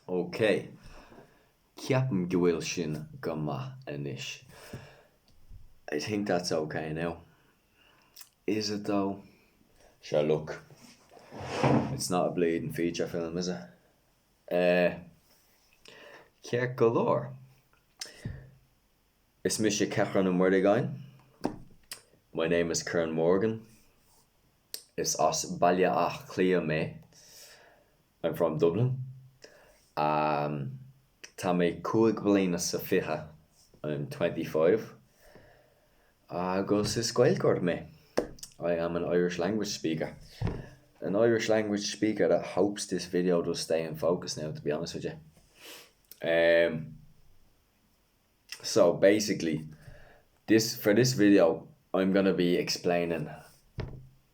Okay. Ceapan gwyl sin gama anish. I think that's okay now. Is it though? Sure, look. It's not a bleeding feature film, is it? Ceir galore. Is mis Kechran and Mordigain. My name is Kern Morgan. Is os Balya ach Clea me. I'm from Dublin. Tá mé cúig bliana sa fiche. I'm 25. Agus is Gaeilgeoir me. I am an Irish language speaker. An Irish language speaker that hopes this video does stay in focus now, to be honest with you. So basically, for this video, I'm gonna be explaining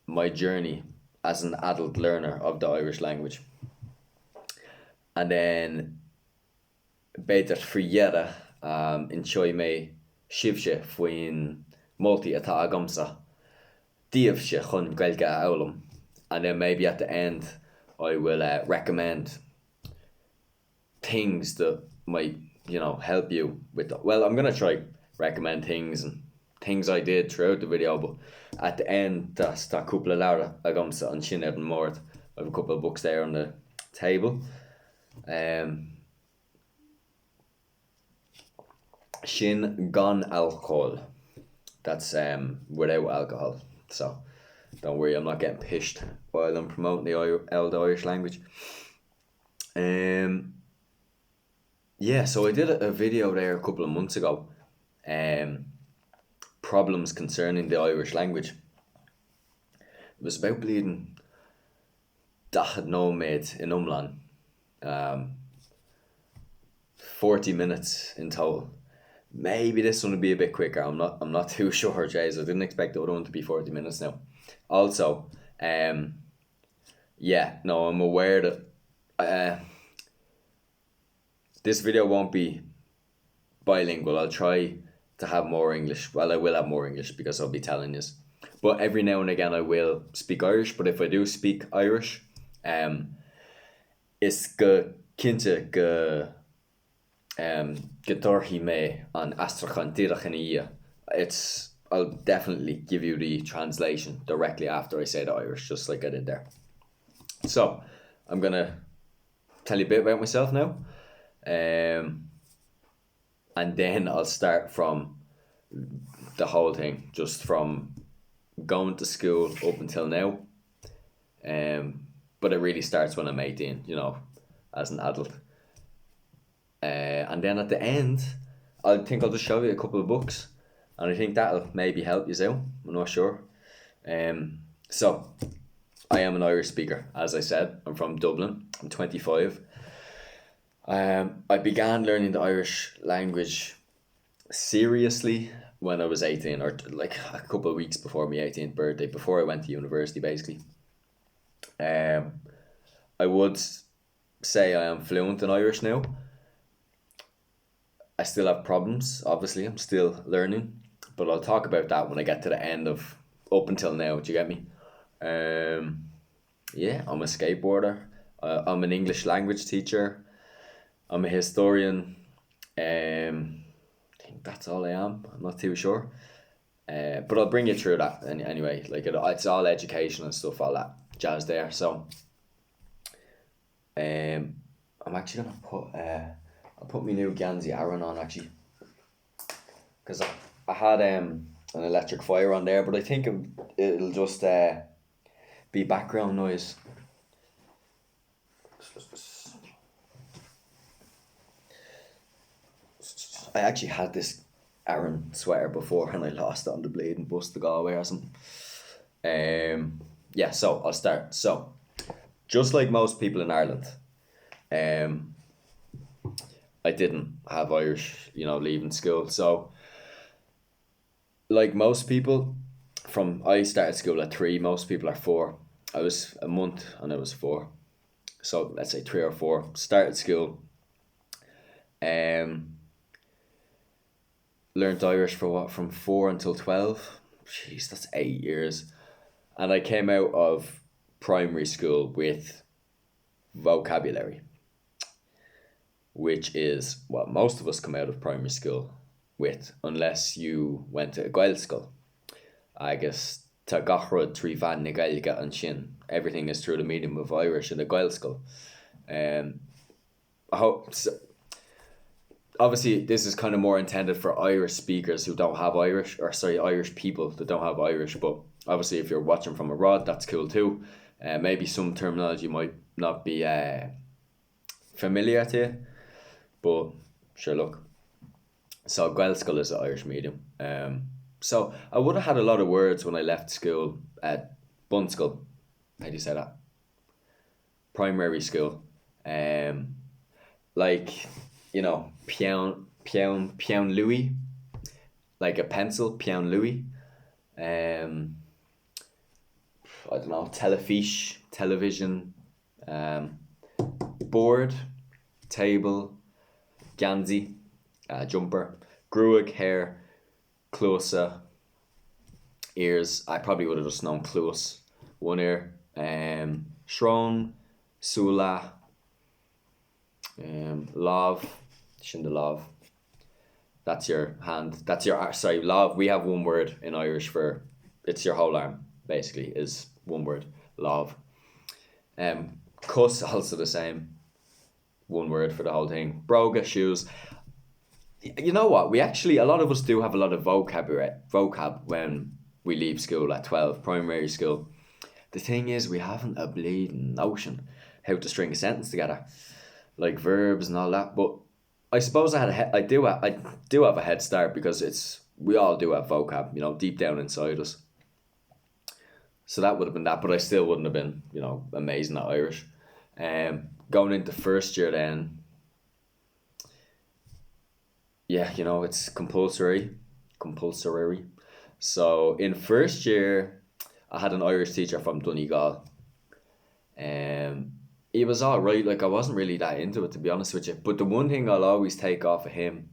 my journey as an adult learner of the Irish language. And then beter friera enjoy me shivse fuin multi atá agamsa dievse chun Gaeilge aulam. And then maybe at the end I will recommend things that might, help you with well, I'm gonna try recommend things and things I did throughout the video, but at the end that's tá cúpla leabhar agamsa an sin an mord. I have a couple of books there on the table. Sin gan alcohol. That's without alcohol. So don't worry, I'm not getting pissed while I'm promoting the Irish language. Yeah, so I did a video there a couple of months ago. Problems concerning the Irish language. It was about bleeding Dachad Nomad in Umlan. 40 minutes in total. Maybe this one will be a bit quicker. I'm not too sure, Jays. I didn't expect the other one to be 40 minutes now. Also, I'm aware that this video won't be bilingual. I'll try to have more English. Well, I will have more English because I'll be telling you. But every now and again I will speak Irish. But if I do speak Irish, is go kinte go gedorhi me an Astrachan Dirachan. I'll definitely give you the translation directly after I say the Irish, just like I did there. So I'm gonna tell you a bit about myself now, and then I'll start from the whole thing, just from going to school up until now. But it really starts when I'm 18, as an adult. And then at the end, I think I'll just show you a couple of books, and I think that'll maybe help you out. I'm not sure. So, I am an Irish speaker, as I said. I'm from Dublin. I'm 25. I began learning the Irish language seriously when I was 18, or like a couple of weeks before my 18th birthday, before I went to university, basically. I would say I am fluent in Irish now. I still have problems, obviously. I'm still learning, but I'll talk about that when I get to the end of up until now. Do you get me? I'm a skateboarder. I'm an English language teacher. I'm a historian. I think that's all I am. I'm not too sure. But I'll bring you through that anyway. Like it's all education and stuff, all that jazz there. So, I'm actually gonna put my new Ganzi Aaron on actually, because I had an electric fire on there, but I think it'll just be background noise. I actually had this Aaron sweater before and I lost it on the bleeding bus to Galway or something. So I'll start. So, just like most people in Ireland, I didn't have Irish, leaving school. So, like most people, I started school at 3, most people are 4. I was a month and I was 4. So, let's say 3 or 4. Started school. Learned Irish from 4 until 12. Jeez, that's 8 years. And I came out of primary school with vocabulary, which is what most of us come out of primary school with, unless you went to a Gael school. Agus tá gachrod trí bhean na Gaeilge an sin. Everything is through the medium of Irish in a Gael school. I hope so, obviously this is kind of more intended for Irish speakers who don't have Irish, or sorry, Irish people that don't have Irish, but obviously if you're watching from abroad, that's cool too. Maybe some terminology might not be familiar to you, but sure, look. So Gael school is an Irish medium. So I would have had a lot of words when I left school at Bun school. How do you say that? Primary school. Like, you know, Pion Louis, like a pencil, Pion Louis. I don't know, telefiche, television, board, table, Ganzi, jumper, gruig, hair, closa, ears. I probably would have just known close, one ear, shron, sula, love, shinda love. That's your hand. That's your, sorry, love. We have one word in Irish for, it's your whole arm, basically, is one word, love. Cuss, also the same, one word for the whole thing. Broga, shoes. You know what? We actually, a lot of us do have a lot of vocab when we leave school at 12, primary school. The thing is, we haven't a bleeding notion how to string a sentence together, like verbs and all that. But I suppose I do have a head start, because we all do have vocab, you know, deep down inside us. So that would have been that, but I still wouldn't have been, you know, amazing at Irish. Going into first year then, yeah, you know, it's compulsory. So in first year, I had an Irish teacher from Donegal. He was all right. Like, I wasn't really that into it, to be honest with you. But the one thing I'll always take off of him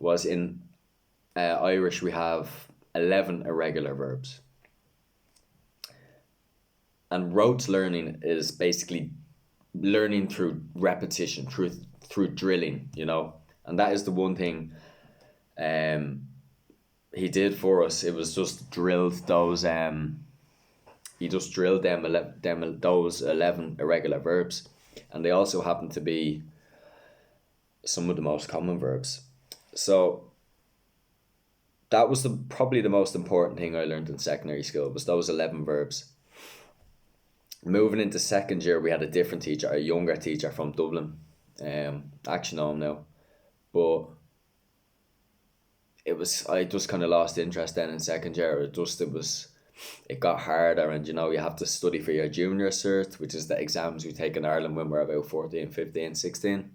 was in Irish we have 11 irregular verbs. And rote learning is basically learning through repetition, through drilling, you know. And that is the one thing he did for us. It was just drilled those he just drilled those 11 irregular verbs, and they also happen to be some of the most common verbs. So that was probably the most important thing I learned in secondary school, was those 11 verbs. Moving into second year, we had a different teacher, a younger teacher from Dublin. I actually know him now, but I just kind of lost interest then in second year. It got harder, and you know, you have to study for your junior cert, which is the exams we take in Ireland when we're about 14, 15, 16.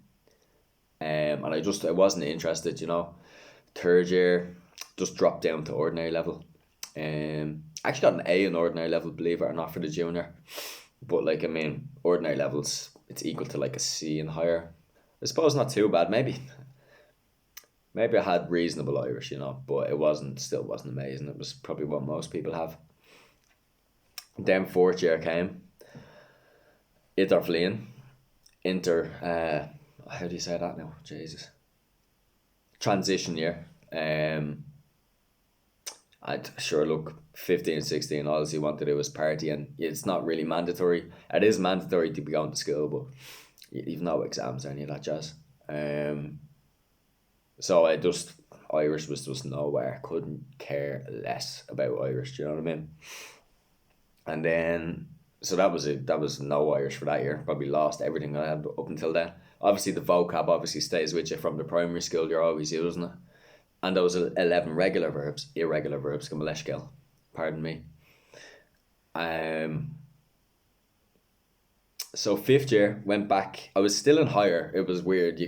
And I wasn't interested, you know. Third year, just dropped down to ordinary level. Actually got an A in ordinary level, believe it or not, for the junior. But like, I mean, ordinary levels, it's equal to like a C and higher. I suppose not too bad, maybe I had reasonable Irish, you know, but still wasn't amazing. It was probably what most people have. Then fourth year came. How do you say that now? Jesus. Transition year. I'd sure look, 15, 16, all you want to do is party, and it's not really mandatory. It is mandatory to be going to school, but you've no exams or any of that jazz. So Irish was just nowhere. Couldn't care less about Irish, do you know what I mean? And then, so that was it. That was no Irish for that year. Probably lost everything I had up until then. Obviously, the vocab obviously stays with you from the primary school. You're always using it. And those 11 irregular verbs, Gamaleshkel, pardon me. So fifth year, went back. I was still in higher. It was weird.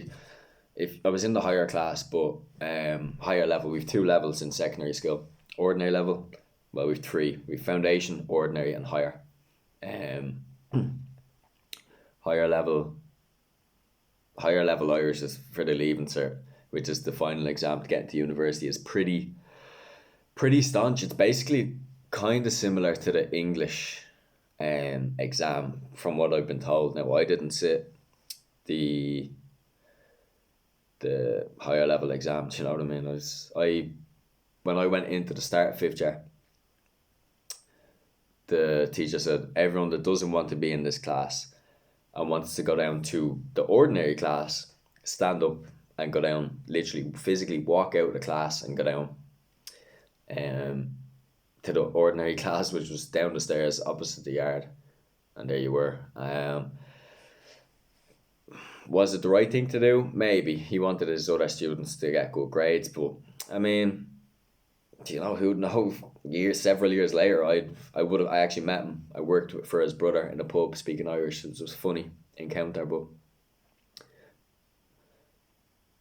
If I was in the higher class, but higher level. We've 2 levels in secondary school. Ordinary level, well, we've 3. We've foundation, ordinary, and higher. Higher level Irish is for the Leaving Cert, which is the final exam to get into university, is pretty staunch. It's basically kind of similar to the English exam from what I've been told. Now I didn't sit the higher level exams, you know what I mean? When I went into the start of fifth year, the teacher said everyone that doesn't want to be in this class and wants to go down to the ordinary class, stand up and go down, literally physically walk out of the class and go down to the ordinary class, which was down the stairs opposite the yard. And there you were. Was it the right thing to do? Maybe. He wanted his other students to get good grades, but I mean, you know, who'd know? Several years later, I actually met him. I worked for his brother in a pub speaking Irish. It was a funny encounter, but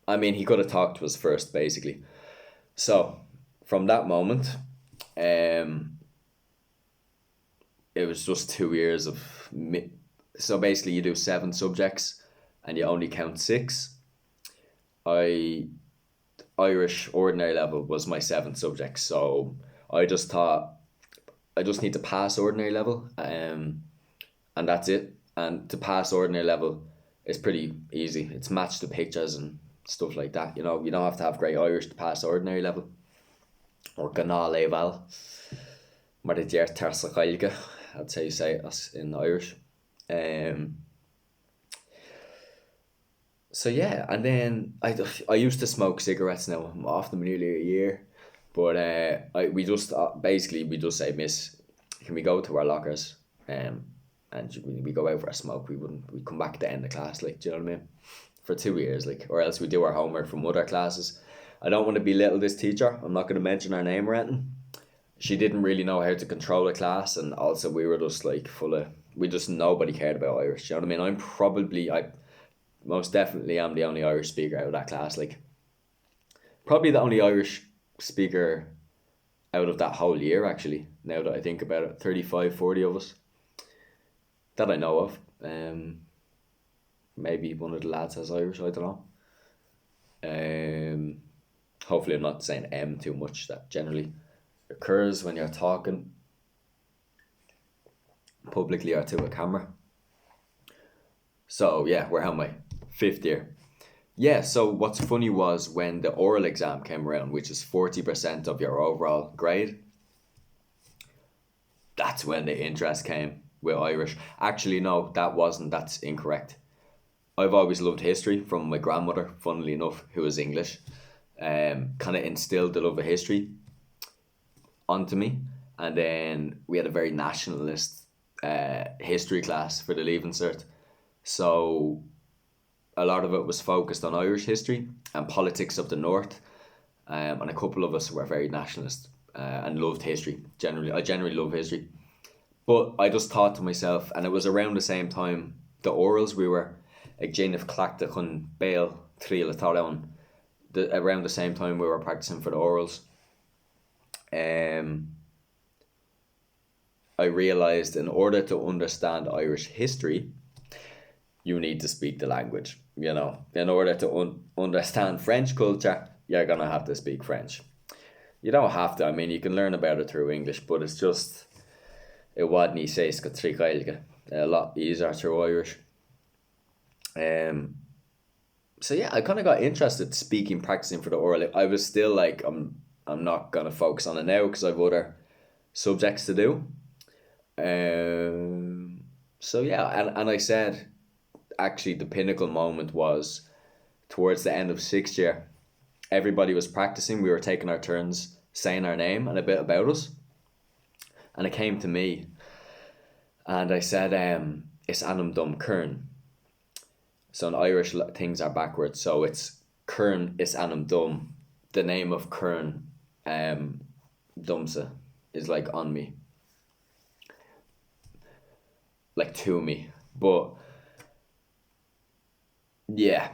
I mean, he could have talked to us first, basically. So from that moment, it was just 2 years of so basically you do 7 subjects and you only count 6. I Irish ordinary level was my 7th subject, so I just thought I just need to pass ordinary level, and that's it. And to pass ordinary level is pretty easy. It's match the pictures and stuff like that. You know, you don't have to have great Irish to pass ordinary level. Or Gná level. Mar a deir tersa gailge. That's how you say it in Irish. So yeah, and then I used to smoke cigarettes now. I'm off them nearly a year, but we just basically we just say, Miss, can we go to our lockers, and we go out for a smoke. We come back at the end of class, like, do you know what I mean? For 2 years, like, or else we do our homework from other classes. I don't want to belittle this teacher. I'm not going to mention her name or anything. She didn't really know how to control a class, and also we were just like nobody cared about Irish. Do you know what I mean? I most definitely am the only Irish speaker out of that class. Like, probably the only Irish speaker out of that whole year, actually, now that I think about it. 35, 40 of us that I know of. Maybe one of the lads has Irish, I don't know. Hopefully I'm not saying M too much. That generally occurs when you're talking publicly or to a camera. So yeah, where am I? 5th year. Yeah, so what's funny was when the oral exam came around, which is 40% of your overall grade, that's when the interest came with Irish. Actually, no, that's incorrect. I've always loved history from my grandmother, funnily enough, who was English. Kind of instilled the love of history onto me. And then we had a very nationalist history class for the Leaving Cert. So a lot of it was focused on Irish history and politics of the North. And a couple of us were very nationalist and loved history. I generally love history. But I just thought to myself, and it was around the same time, the orals, we were ag Jainif Clacta chun bail trial ataran. Around the same time we were practicing for the orals. I realised in order to understand Irish history, you need to speak the language. You know, in order to understand French culture, you're going to have to speak French. You don't have to. I mean, you can learn about it through English, but it's just a lot easier through Irish. So yeah, I kind of got interested practicing for the oral. I was still like, I'm not gonna focus on it now because I've other subjects to do. So yeah, and I said, actually, the pinnacle moment was towards the end of 6th year. Everybody was practicing. We were taking our turns saying our name and a bit about us. And it came to me, and I said, "It's Anam Dum Kern." So in Irish, things are backwards. So it's Kern is Anam Dum. The name of Kern, Dumsa, is like on me, like to me. But yeah,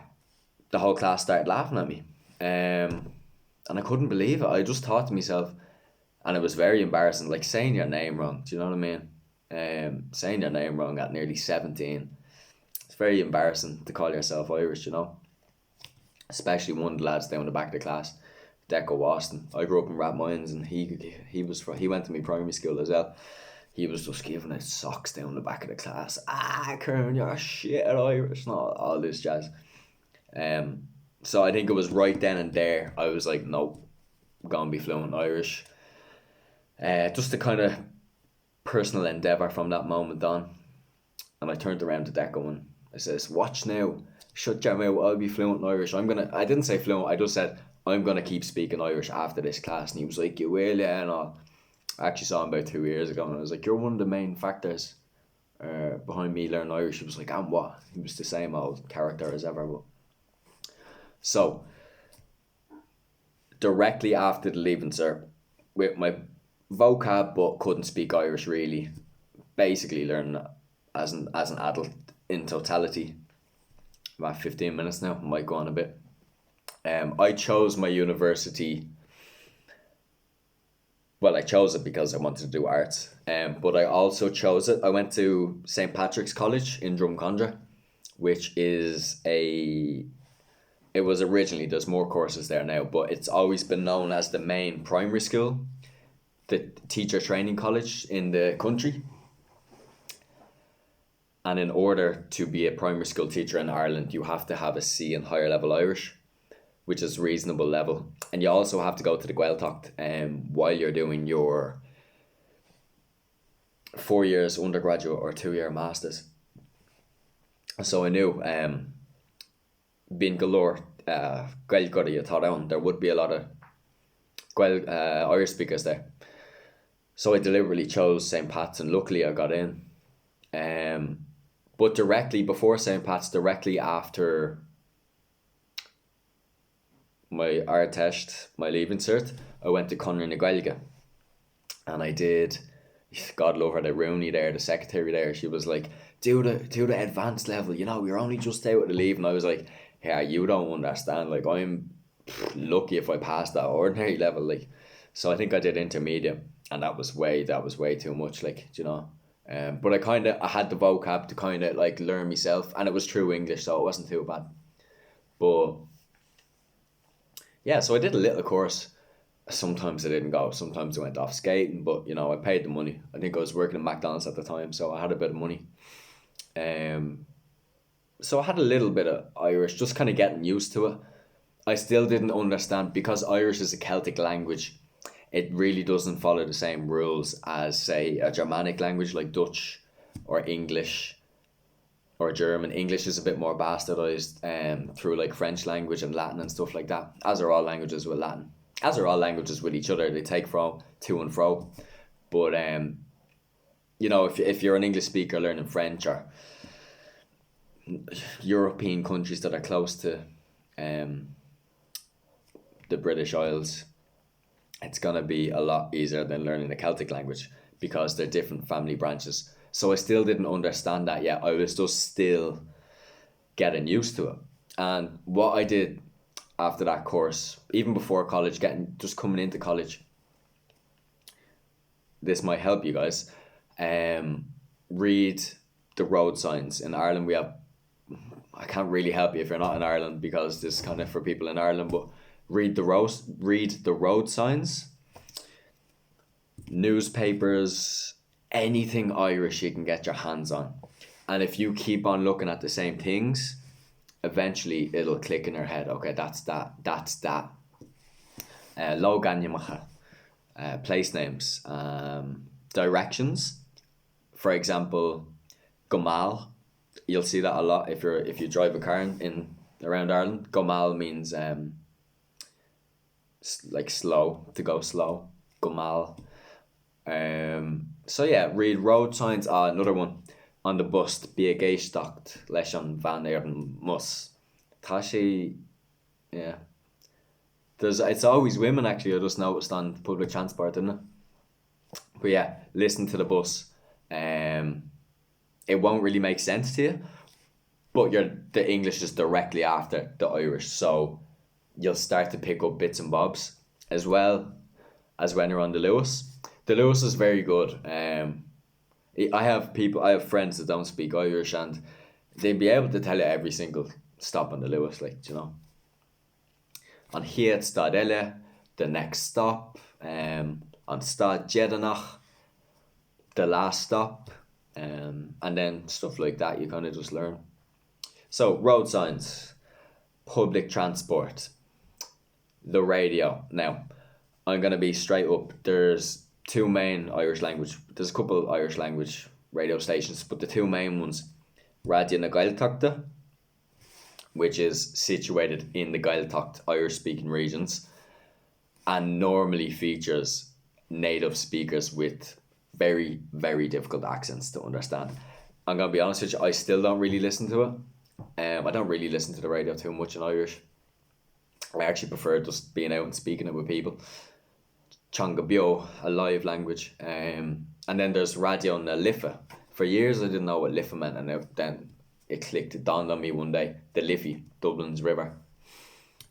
the whole class started laughing at me, and I couldn't believe it. I just thought to myself, and it was very embarrassing, like saying your name wrong. Do you know what I mean? Saying your name wrong at nearly 17. It's very embarrassing to call yourself Irish, you know. Especially one of the lads down the back of the class, Deco Waston. I grew up in Rathmines, and he went to my primary school as well. he was just giving out socks down the back of the class. Kieran, you're shit at Irish, and all this jazz. So I think it was right then and there I was like, nope, I'm gonna be fluent Irish. Just a kind of personal endeavour from that moment on. And I turned around to Deco and I says, watch now, shut your mouth, I'll be fluent in Irish. I didn't say fluent, I just said, I'm gonna keep speaking Irish after this class. And he was like, you will, yeah, and all. I actually saw him about 2 years ago and I was like, you're one of the main factors behind me learning Irish. He was like, and what? He was the same old character as ever. But so, directly after the Leaving Cert, with my vocab but couldn't speak Irish really, basically learning as an adult in totality. About 15 minutes now, might go on a bit. I chose my university. Well, I chose it because I wanted to do arts, but I also chose it. I went to St. Patrick's College in Drumcondra, which is it was originally, there's more courses there now, but it's always been known as the main primary school, the teacher training college in the country. And in order to be a primary school teacher in Ireland, you have to have a C in higher level Irish, which is reasonable level. And you also have to go to the Gaeltacht while you're doing your 4 years undergraduate or 2 year masters. So I knew being galore Gaelgura Taraon, there would be a lot of Irish speakers there. So I deliberately chose St. Pat's and luckily I got in. But directly before St. Pat's, directly after my art test, my Leaving Cert, I went to Conradh na Gaeilge. And I did, God love her, the Rooney there, the secretary there, she was like, do the advanced level, you're only just out of the leave. And I was like, yeah, you don't understand, like I'm lucky if I passed that ordinary level, like. So I think I did intermediate, and that was way too much, like, but I had the vocab to kind of like learn myself, and it was true English, so it wasn't too bad. But yeah, so I did a little course. Sometimes I didn't go, sometimes I went off skating, but I paid the money. I think I was working at McDonald's at the time, so I had a bit of money. So I had a little bit of Irish, just kind of getting used to it. I still didn't understand, because Irish is a Celtic language. It really doesn't follow the same rules as, say, a Germanic language like Dutch or English or German. English is a bit more bastardized through like French language and Latin and stuff like that, as are all languages with Latin. As are all languages with each other. They take from to and fro. But, if you're an English speaker learning French or European countries that are close to the British Isles, it's going to be a lot easier than learning a Celtic language because they're different family branches. So I still didn't understand that yet. I was just still getting used to it. And what I did after that course, even before college, just coming into college, this might help you guys, read the road signs. In Ireland we have, I can't really help you if you're not in Ireland because this is kind of for people in Ireland, but read the road signs, newspapers, anything Irish you can get your hands on. And if you keep on looking at the same things, eventually it'll click in your head, okay, that's that. Logan place names, directions. For example, Gomal, you'll see that a lot if you drive a car in around Ireland. Gomal means like slow, to go slow. Gomal. So yeah, read road signs. Another one on the bus. Bí a géisteacht leis an bhean ar an mus. Tá sé, yeah. It's always women actually. I just noticed on public transport, isn't it? But yeah, listen to the bus. It won't really make sense to you, but the English is directly after the Irish, so you'll start to pick up bits and bobs as well as when you're on the Lewis. The Lewis is very good. I have friends that don't speak Irish and they'd be able to tell you every single stop on the Lewis, like, On Hiet Stadelle, the next stop, on Stad Jedanach, The Last Stop, and then stuff like that you kind of just learn. So road signs, public transport, the radio. Now, I'm gonna be straight up. There's two main Irish language. There's a couple Irish language radio stations, but the two main ones, Radio na Gaeltachta, which is situated in the Gaeltacht Irish speaking regions, and normally features native speakers with very, very difficult accents to understand. I'm gonna be honest with you, I still don't really listen to it. I don't really listen to the radio too much in Irish. I actually prefer just being out and speaking it with people. Changa Bio, a live language. And then there's Radio na Liffey. For years I didn't know what Liffey meant, and then it clicked. It dawned on me one day. The Liffey, Dublin's river.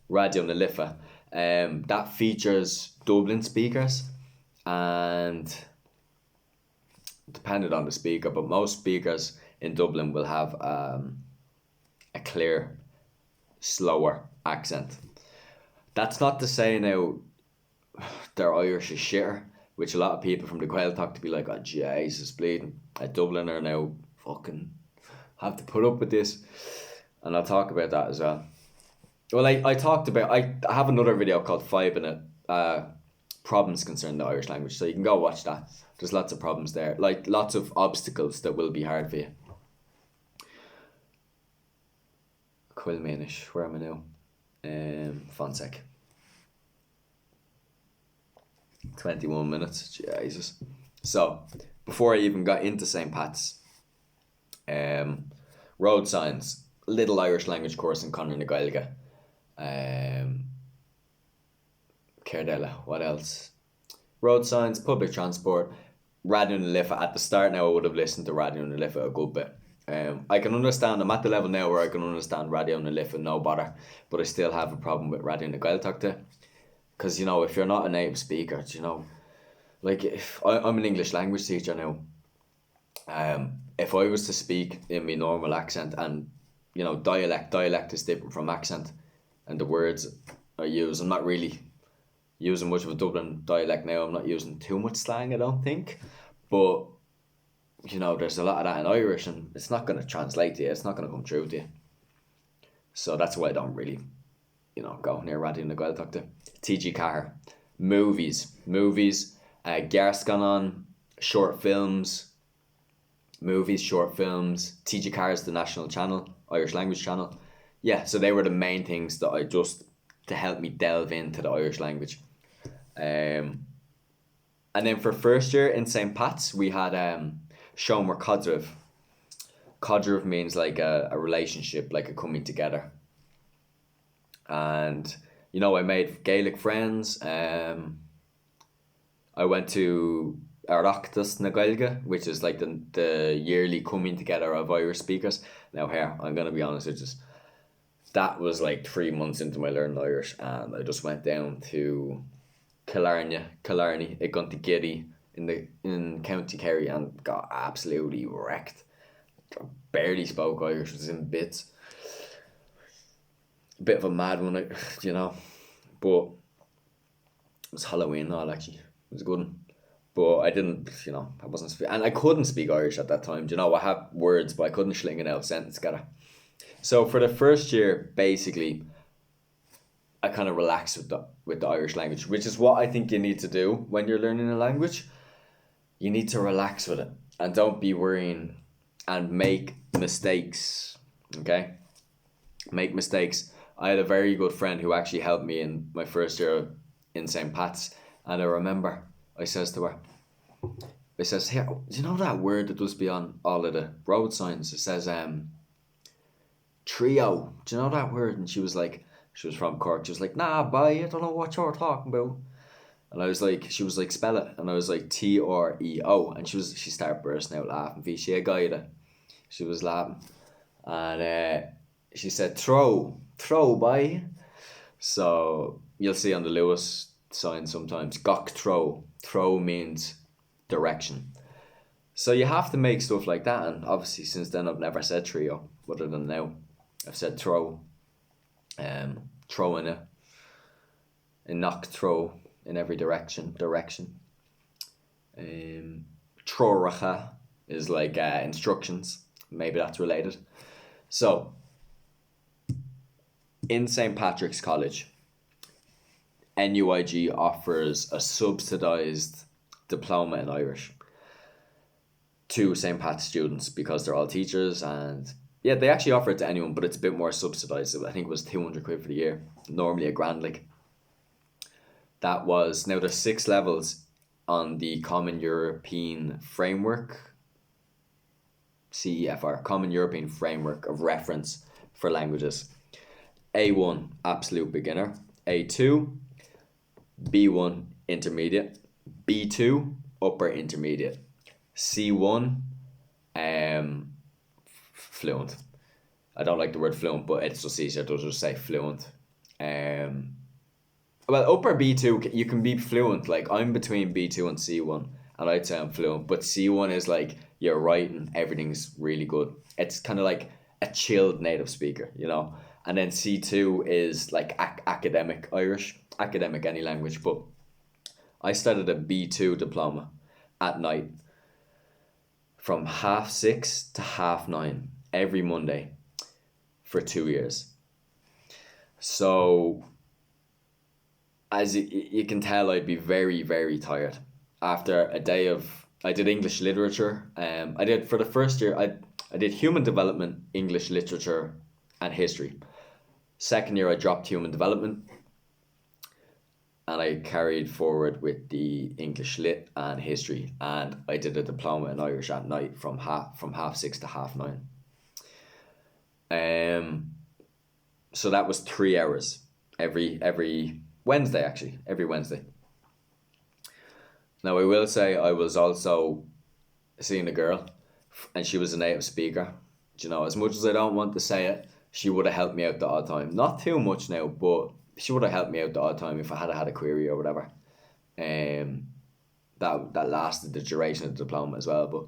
Radio na Liffey. That features Dublin speakers, and depending on the speaker, but most speakers in Dublin will have a clear, slower accent. That's not to say now their Irish is shitter, which a lot of people from the Gaeltacht to be like, oh Jesus bleeding, a Dubliner now fucking have to put up with this. And I'll talk about that as well. Well, I talked about, I have another video called 5 Minute Problems Concerning the Irish Language, so you can go watch that. There's lots of problems there, like lots of obstacles that will be hard for you. Quilmanish, where am I now? Fonsec. 21 minutes, Jesus. So, before I even got into St. Pat's, road signs, little Irish language course in Conor na Gaeilge. Cardella, what else? Road signs, public transport, Radio na Liffey. At the start now I would have listened to Radio na Liffey a good bit. I can understand, I'm at the level now where I can understand Radio na Liffey, no bother, but I still have a problem with Radio na Gaeltachta, because you know, if you're not a native speaker, you know, like if I'm an English language teacher now, if I was to speak in my normal accent, and you know, dialect is different from accent, and the words I use, I'm not really using much of a Dublin dialect now. I'm not using too much slang, I don't think, but you know, there's a lot of that in Irish, and it's not going to translate to you, it's not going to come through to you. So that's why I don't really, you know, go near Radio na Gaeltachta. TG Carr, movies, Garth's gone on, short films, TG Carr's the national channel, Irish language channel. Yeah, so they were the main things that I just, to help me delve into the Irish language. And then for first year in St. Pat's, we had Shomer Codriv. Codriv means like a relationship, like a coming together. And, you know, I made Gaelic friends. I went to Oireachtas na Gaeilge, which is like the yearly coming together of Irish speakers. Now here, I'm going to be honest with you, that was like 3 months into my learning Irish, and I just went down to Killarney, Iguntigiri in County Kerry, and got absolutely wrecked. I barely spoke Irish, was in bits. A bit of a mad one, you know, but it was Halloween and all, actually. It was a good one. But I didn't, you know, I wasn't and I couldn't speak Irish at that time. You know, I had words, but I couldn't sling it out a sentence together. So for the first year, basically, I kind of relaxed with the Irish language, which is what I think you need to do when you're learning a language. You need to relax with it and don't be worrying and make mistakes, okay? Make mistakes. I had a very good friend who actually helped me in my first year in St. Pat's, and I remember I says to her, I says, hey, do you know that word that does be on all of the road signs? It says trio. Do you know that word? And she was from Cork. She was like, nah, boy, I don't know what you're talking about. And I was like, she was like, spell it. And I was like, Treo. And she started bursting out laughing. She a guy that she was laughing. And she said, throw, boy. So you'll see on the Lewis sign sometimes, gok throw. Throw means direction. So you have to make stuff like that. And obviously since then I've never said trio, other than now. I've said throw, throw in it, and knock throw in every direction. Troracha is like instructions. Maybe that's related. So, in St. Patrick's College, NUIG offers a subsidised diploma in Irish to St. Pat's students because they're all teachers, and yeah, they actually offer it to anyone, but it's a bit more subsidised. I think it was 200 quid for the year, normally a grand. Like, that was, now there's 6 levels on the Common European Framework, CEFR, Common European Framework of Reference for Languages. A1, absolute beginner. A2, B1, intermediate. B2, upper intermediate. C1, fluent. I don't like the word fluent, but it's just easier to just say fluent. Well, upper B2, you can be fluent. Like, I'm between B2 and C1, and I'd say I'm fluent. But C1 is like, you're writing, everything's really good. It's kind of like a chilled native speaker, you know? And then C2 is like academic Irish, academic any language. But I started a B2 diploma at night from 6:30 to 9:30 every Monday for 2 years. So, as you can tell, I'd be very, very tired after a day of. I did English literature. I did, for the first year, I did human development, English literature, and history. Second year, I dropped human development, and I carried forward with the English lit and history, and I did a diploma in Irish at night from 6:30 to 9:30. So that was 3 hours every Wednesday, actually, every Wednesday. Now, I will say I was also seeing a girl, and she was a native speaker. You know, as much as I don't want to say it, she would have helped me out the odd time. Not too much now, but she would have helped me out the odd time if I had a query or whatever. That lasted the duration of the diploma as well. But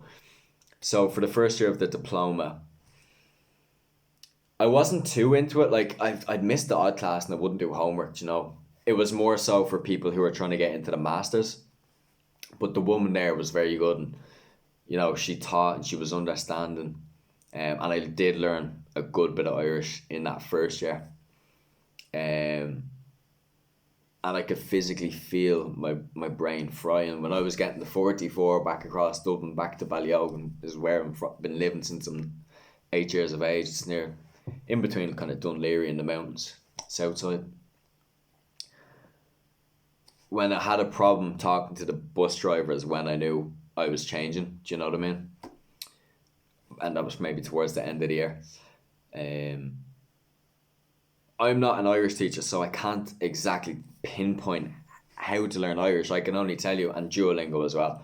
so for the first year of the diploma, I wasn't too into it. Like, I'd missed the odd class and I wouldn't do homework, you know. It was more so for people who were trying to get into the masters. But the woman there was very good, and you know, she taught and she was understanding. And I did learn a good bit of Irish in that first year. And I could physically feel my brain frying when I was getting the 44 back across Dublin, back to Ballyogan, is where I've been living since I'm 8 years of age. It's near, in between kind of Dunleary and the mountains, south side. When I had a problem talking to the bus drivers, when I knew I was changing, do you know what I mean? And that was maybe towards the end of the year. I'm not an Irish teacher, so I can't exactly pinpoint how to learn Irish. I can only tell you, and Duolingo as well.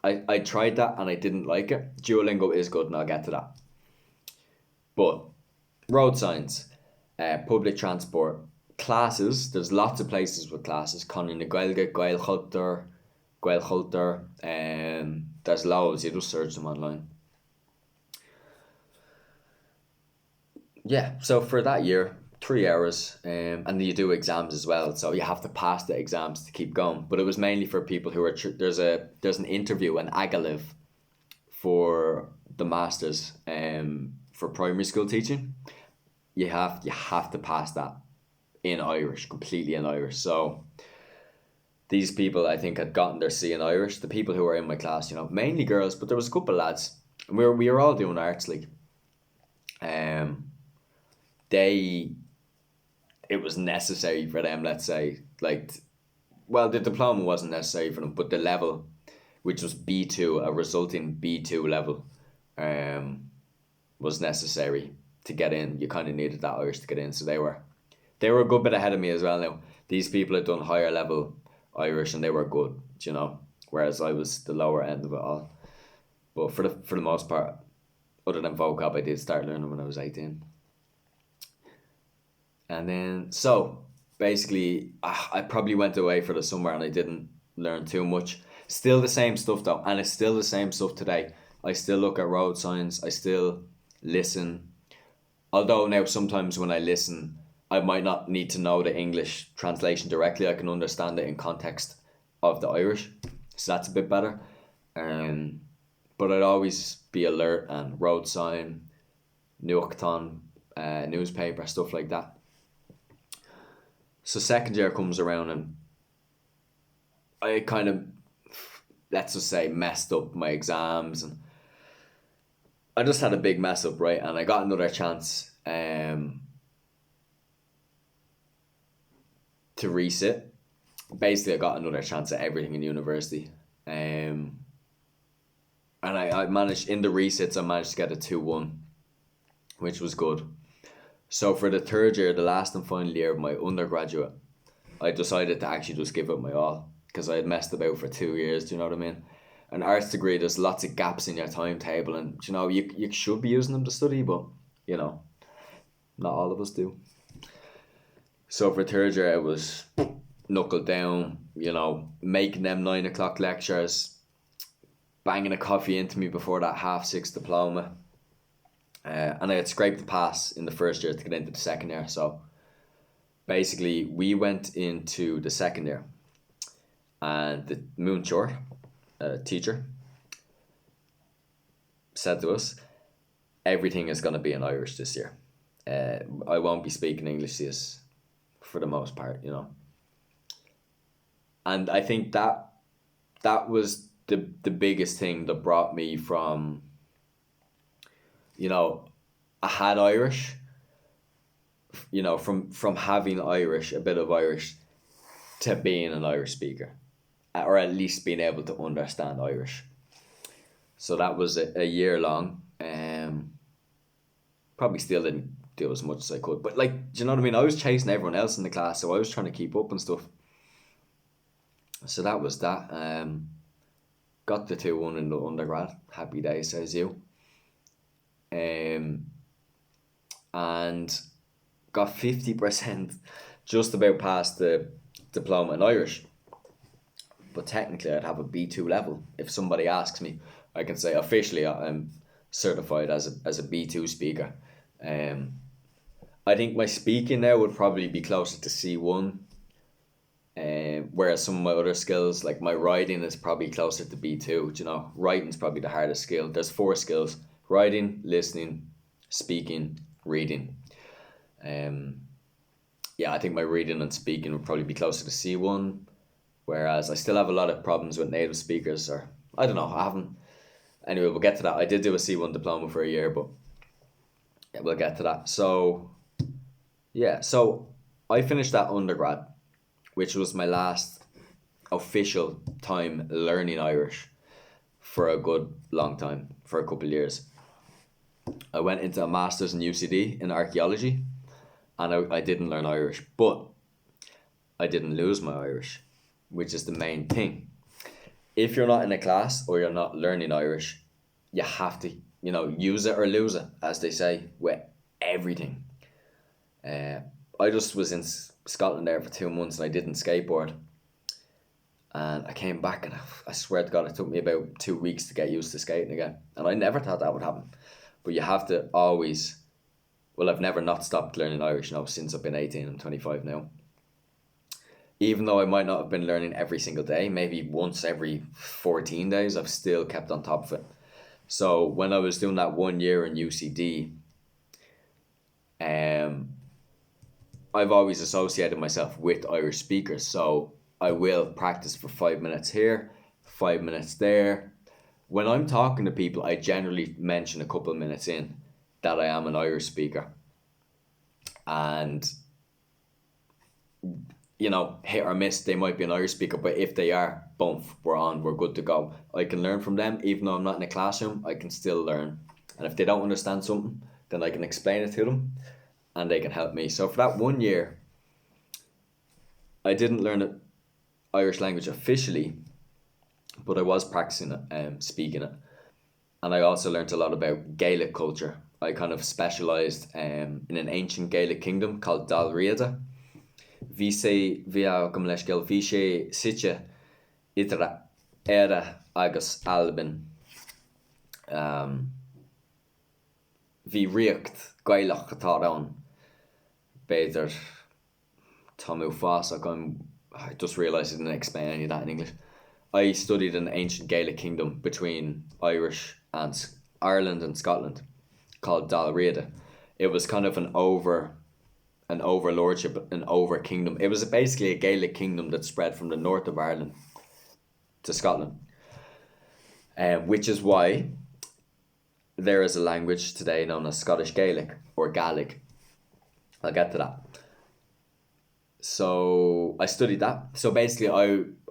I tried that and I didn't like it. Duolingo is good, and I'll get to that. But road signs, public transport, classes, there's lots of places with classes. Connie na Gaeilge, Gaelchulter, there's loads, you just search them online. Yeah, so for that year, 3 hours, and you do exams as well, so you have to pass the exams to keep going. But it was mainly for people who are there's an interview, an agaliv, for the masters, for primary school teaching. You have to pass that in Irish, completely in Irish. So these people, I think, had gotten their C in Irish. The people who were in my class, you know, mainly girls, but there was a couple of lads, and we were all doing arts, like. It was necessary for them, let's say, like, well, the diploma wasn't necessary for them, but the level, which was B2, a resulting B2 level, was necessary to get in. You kind of needed that Irish to get in, so they were a good bit ahead of me as well. Now, these people had done higher level Irish and they were good, you know, whereas I was the lower end of it all. But for the most part, other than vocab, I did start learning when I was 18. And then, so, basically, I probably went away for the summer and I didn't learn too much. Still the same stuff though, and it's still the same stuff today. I still look at road signs, I still listen. Although now sometimes when I listen, I might not need to know the English translation directly. I can understand it in context of the Irish. So that's a bit better. But I'd always be alert and road sign, Nuachtan, newspaper, stuff like that. So second year comes around and I kind of, let's just say, messed up my exams, and I just had a big mess up, right? And I got another chance to resit. Basically, I got another chance at everything in university. And I managed, in the resits, I managed to get a 2-1, which was good. So for the third year, the last and final year of my undergraduate, I decided to actually just give it my all, because I had messed about for 2 years, do you know what I mean? An arts degree, there's lots of gaps in your timetable, and you know, you should be using them to study, but you know, not all of us do. So for third year, it was knuckled down, you know, making them 9 o'clock lectures, banging a coffee into me before that 6:30 diploma. And I had scraped the pass in the first year to get into the second year. So basically, we went into the second year, and the Moonshore teacher said to us, everything is going to be in Irish this year. I won't be speaking English to you for the most part, you know. And I think that was the biggest thing that brought me from, you know, I had Irish, you know, from having Irish, a bit of Irish, to being an Irish speaker, or at least being able to understand Irish. So that was a year long. Probably still didn't do as much as I could, but like, do you know what I mean? I was chasing everyone else in the class, so I was trying to keep up and stuff. So that was that. Got the 2-1 in the undergrad. Happy days, says you. And got 50%, just about past the diploma in Irish. But technically, I'd have a B2 level. If somebody asks me, I can say officially I'm certified as a B2 speaker. I think my speaking now would probably be closer to C1. Whereas some of my other skills, like my writing, is probably closer to B2. Do you know, writing's probably the hardest skill. There's 4 skills: writing, listening, speaking, reading. Yeah, I think my reading and speaking would probably be closer to C1. Whereas I still have a lot of problems with native speakers, or I don't know, I haven't. Anyway, we'll get to that. I did do a C1 diploma for a year, but yeah, we'll get to that. So yeah, so I finished that undergrad, which was my last official time learning Irish for a good long time, for a couple of years. I went into a master's in UCD in archaeology, and I didn't learn Irish, but I didn't lose my Irish, which is the main thing. If you're not in a class or you're not learning Irish, you have to, you know, use it or lose it, as they say, with everything. I just was in Scotland there for 2 months and I didn't skateboard. And I came back and I swear to God, it took me about 2 weeks to get used to skating again. And I never thought that would happen. But you have to always, well, I've never not stopped learning Irish now since I've been 18. I'm 25 now. Even though I might not have been learning every single day, maybe once every 14 days, I've still kept on top of it. So when I was doing that 1 year in UCD, I've always associated myself with Irish speakers. So I will practice for 5 minutes here, 5 minutes there. When I'm talking to people, I generally mention a couple of minutes in that I am an Irish speaker. And, you know, hit or miss, they might be an Irish speaker, but if they are, boom, we're good to go. I can learn from them. Even though I'm not in a classroom, I can still learn. And if they don't understand something, then I can explain it to them and they can help me. So for that 1 year, I didn't learn the Irish language officially, but I was practicing it, speaking it. And I also learned a lot about Gaelic culture. I kind of specialised in an ancient Gaelic kingdom called Dal Riada. Vise via cum leis gel vise sitje itra era agus albin. Vi riecht Gaelach atá an better Tamu Fas. I just realised I didn't explain any of that in English. I studied in the ancient Gaelic kingdom between Ireland and Scotland, called Dalriada. It was kind of an overlordship, an over kingdom. It was basically a Gaelic kingdom that spread from the north of Ireland to Scotland, which is why there is a language today known as Scottish Gaelic or Gaelic. I'll get to that. So I studied that. So basically,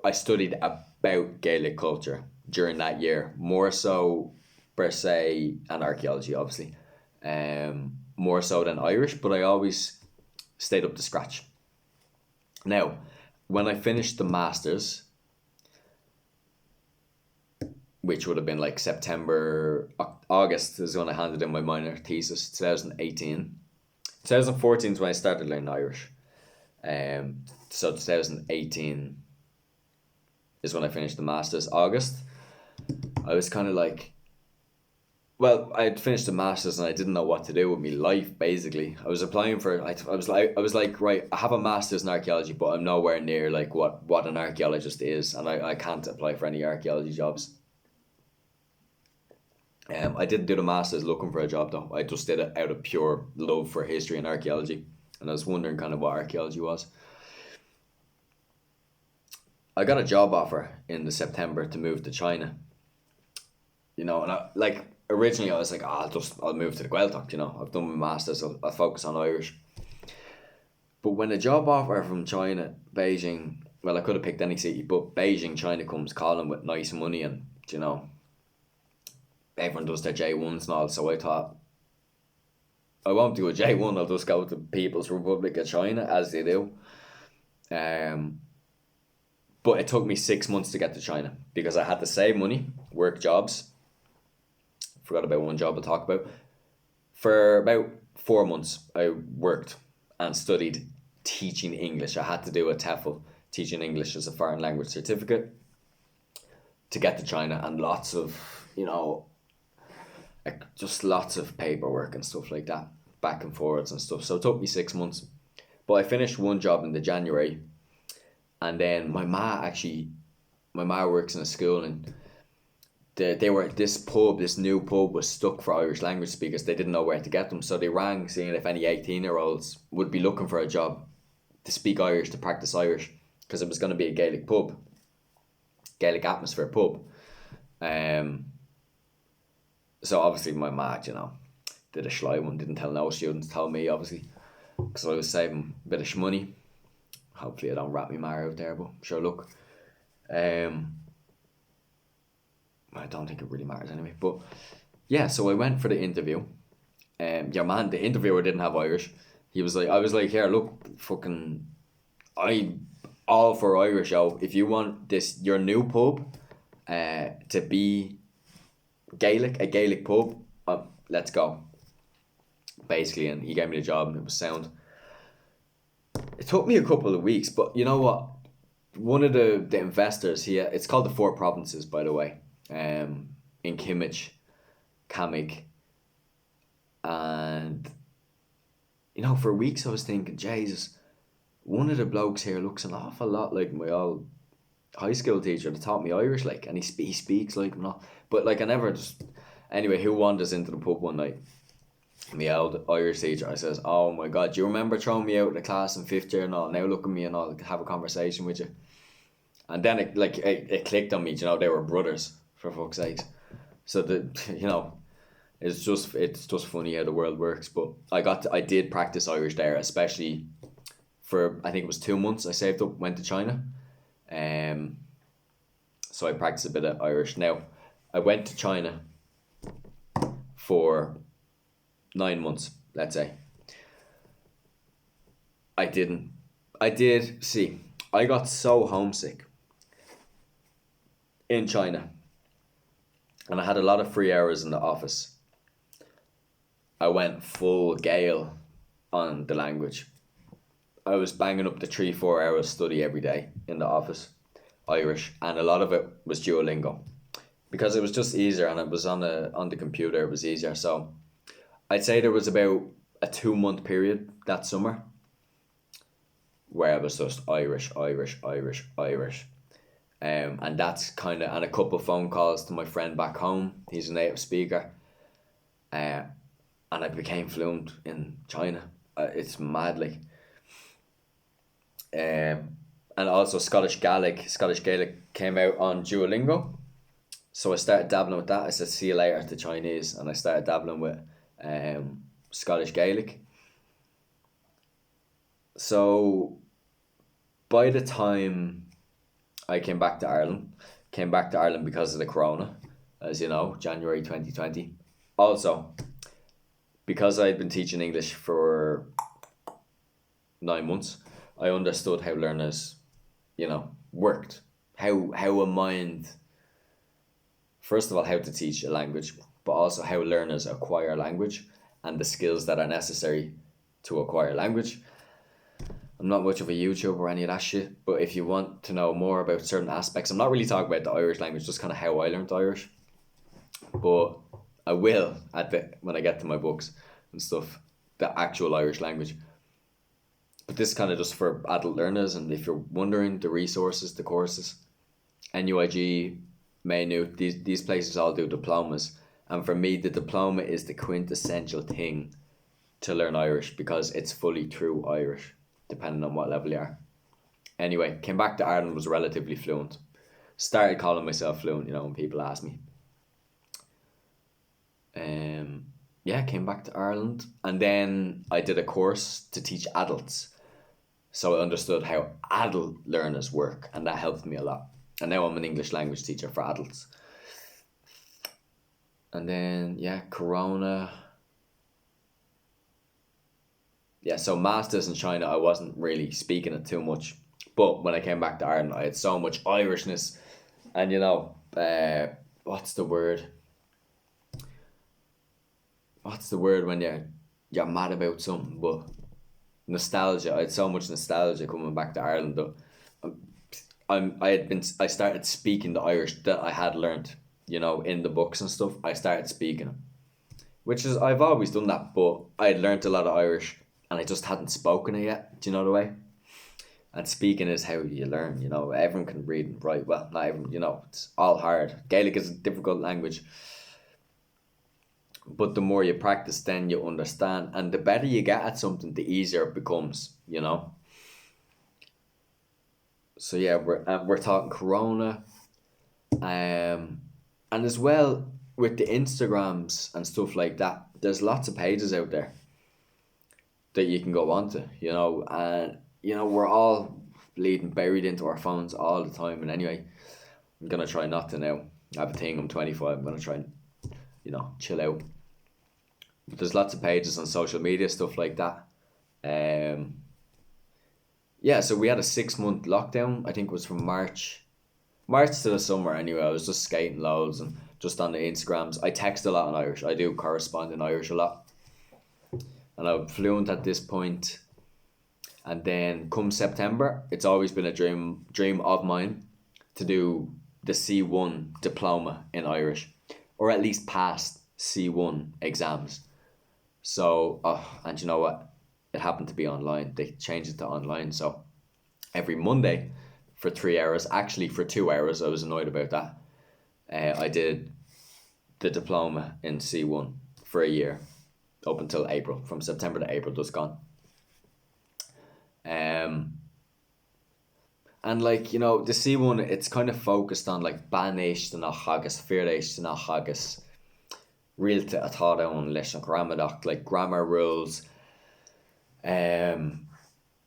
I studied about Gaelic culture during that year, more so per se, and archaeology, obviously, more so than Irish. But I always stayed up to scratch. Now, when I finished the masters, which would have been like September, August is when I handed in my minor thesis, 2018. 2014 is when I started learning Irish. So 2018 is when I finished the masters. August, I was kind of like, well, I had finished the masters and I didn't know what to do with my life. Basically, I was applying for. I was like, right, I have a masters in archaeology, but I'm nowhere near like what an archaeologist is, and I can't apply for any archaeology jobs. I didn't do the masters looking for a job though. I just did it out of pure love for history and archaeology, and I was wondering kind of what archaeology was. I got a job offer in the September to move to China. And originally I was like, I'll move to the Gaeltacht. I've done my masters. I'll focus on Irish. But when a job offer from China, Beijing, well, I could have picked any city, but Beijing, China comes calling with nice money, and everyone does their J1s and all. So I thought, I won't do a J1. I'll just go to People's Republic of China as they do. But it took me 6 months to get to China because I had to save money, work jobs. Forgot about one job I'll talk about. For about 4 months, I worked and studied teaching English. I had to do a TEFL, teaching English as a foreign language certificate, to get to China, and lots of, just lots of paperwork and stuff like that, back and forwards and stuff. So it took me 6 months. But I finished one job in the January, and then my ma works in a school, and this new pub was stuck for Irish language speakers. They didn't know where to get them, so they rang seeing if any 18-year-olds would be looking for a job to speak Irish, to practice Irish, because it was going to be a Gaelic pub, Gaelic atmosphere pub. So obviously my ma, did a sly one, didn't tell no students, told me obviously, because I was saving a bit of money. Hopefully I don't rat me ma out there, but sure, look. I don't think it really matters anyway. But yeah, so I went for the interview. The interviewer didn't have Irish. I was like, here, look, fucking, I'm all for Irish, yo. If you want your new pub, to be Gaelic, a Gaelic pub, let's go. Basically, and he gave me the job, and it was sound. It took me a couple of weeks, but you know what? One of the investors, it's called the Four Provinces, by the way, in Kimmage, Camig, and for weeks I was thinking, Jesus, one of the blokes here looks an awful lot like my old high school teacher that taught me Irish, and he speaks like him, not, but I never just. Anyway, who wanders into the pub one night? My old Irish teacher. I says, "Oh my God, do you remember throwing me out of the class in 5th year and all? Now look at me and I'll have a conversation with you." And then it clicked on me. They were brothers, for fuck's sake. So it's just funny how the world works. But I did practice Irish there, especially for, I think it was 2 months. I saved up, went to China, so I practiced a bit of Irish. Now I went to China for 9 months, let's say. I got so homesick in China, and I had a lot of free hours in the office. I went full Gael on the language. I was banging up the 3-4 hours study every day in the office, Irish, and a lot of it was Duolingo, because it was just easier, and it was on the computer. It was easier. So I'd say there was about a 2-month period that summer where I was just Irish, Irish, Irish, Irish. And that's kind of, and a couple of phone calls to my friend back home. He's a native speaker. Uh, and I became fluent in China. It's mad, like. And also Scottish Gaelic came out on Duolingo. So I started dabbling with that. I said, see you later to Chinese. And I started dabbling with Scottish Gaelic. So by the time I came back to Ireland because of the corona, as you know, January 2020. Also, because I'd been teaching English for 9 months, I understood how learners, worked. How a mind, first of all, how to teach a language, but also how learners acquire language and the skills that are necessary to acquire language. I'm not much of a YouTuber or any of that shit, but if you want to know more about certain aspects, I'm not really talking about the Irish language, just kind of how I learned Irish. But I will when I get to my books and stuff, the actual Irish language. But this is kind of just for adult learners, and if you're wondering, the resources, the courses, NUIG, Maynooth, these places all do diplomas. And for me, the diploma is the quintessential thing to learn Irish because it's fully true Irish, depending on what level you are. Anyway, came back to Ireland, was relatively fluent. Started calling myself fluent, when people ask me. Came back to Ireland, and then I did a course to teach adults. So I understood how adult learners work, and that helped me a lot. And now I'm an English language teacher for adults. And then, Corona. Yeah, so masters in China, I wasn't really speaking it too much. But when I came back to Ireland, I had so much Irishness. And, what's the word? What's the word when you're mad about something? But nostalgia. I had so much nostalgia coming back to Ireland. Though. I started speaking the Irish that I had learned, in the books and stuff. I started speaking it, which is, I've always done that, but I had learned a lot of Irish and I just hadn't spoken it yet. Do you know the way? And speaking is how you learn. Everyone can read and write. Well, not everyone. It's all hard. Gaelic is a difficult language. But the more you practice, then you understand. And the better you get at something, the easier it becomes, So yeah, we're talking Corona. And as well, with the Instagrams and stuff like that, there's lots of pages out there that you can go onto, and, we're all bleeding buried into our phones all the time. And anyway, I'm going to try not to now. I have a thing, I'm 25, I'm going to try and, chill out. But there's lots of pages on social media, stuff like that. So we had a 6-month lockdown. I think it was from March to the summer. Anyway, I was just skating loads and just on the Instagrams. I text a lot in Irish. I do correspond in Irish a lot, and I'm fluent at this point. And then come September, it's always been a dream of mine to do the C1 diploma in Irish, or at least pass C1 exams. So, and you know what? It happened to be online. They changed it to online. So every Monday for 3 hours, actually for 2 hours, I was annoyed about that. I did the diploma in C1 for a year, up until April. From September to April, just gone. And the C1, it's kind of focused on like banéis de na haggis, fearéis de na haggis, realte atá an leis an gramadach, like grammar rules,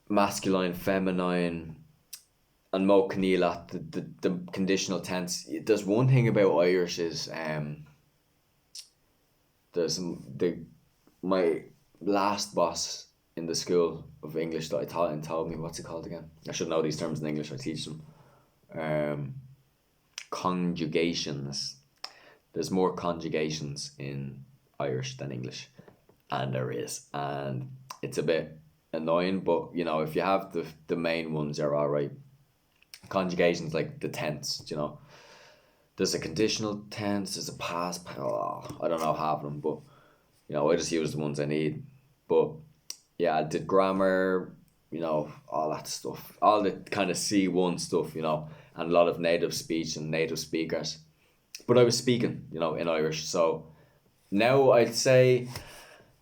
masculine, feminine, and mo cníla, the conditional tense. There's one thing about Irish is my last boss in the school of English that I taught and told me, what's it called again? I should know these terms in English, I teach them. Conjugations. There's more conjugations in Irish than English, and there is, and it's a bit annoying, but if you have the main ones, you're all right. Conjugations like the tense, there's a conditional tense, there's a past, I don't know half of them, but I just use the ones I need. But yeah, I did grammar, all that stuff, all the kind of C1 stuff, and a lot of native speech and native speakers. But I was speaking, in Irish. So now I'd say,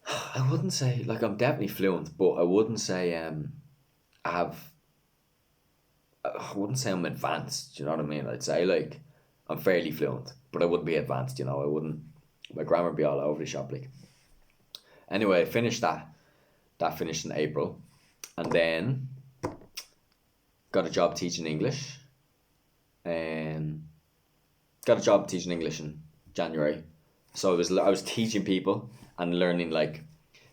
I wouldn't say, like, I'm definitely fluent, but I wouldn't say I have, I wouldn't say I'm advanced, you know what I mean? I'd say, like, I'm fairly fluent, but I wouldn't be advanced, I wouldn't, my grammar would be all over the shop, like. Anyway, I finished that. That finished in April. And then got a job teaching English. And got a job teaching English in January. So I was teaching people and learning like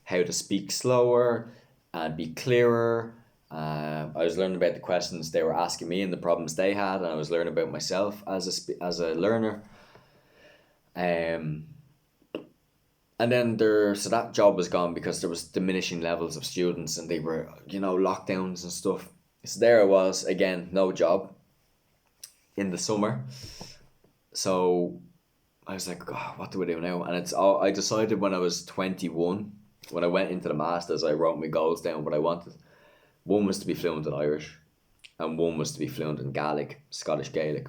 how to speak slower and be clearer. I was learning about the questions they were asking me and the problems they had, and I was learning about myself as a learner. And then so that job was gone because there was diminishing levels of students and they were, lockdowns and stuff. So there I was, again, no job in the summer. So I was like, oh, what do I do now? And I decided when I was 21, when I went into the Masters, I wrote my goals down, what I wanted. One was to be fluent in Irish and one was to be fluent in Gaelic, Scottish Gaelic.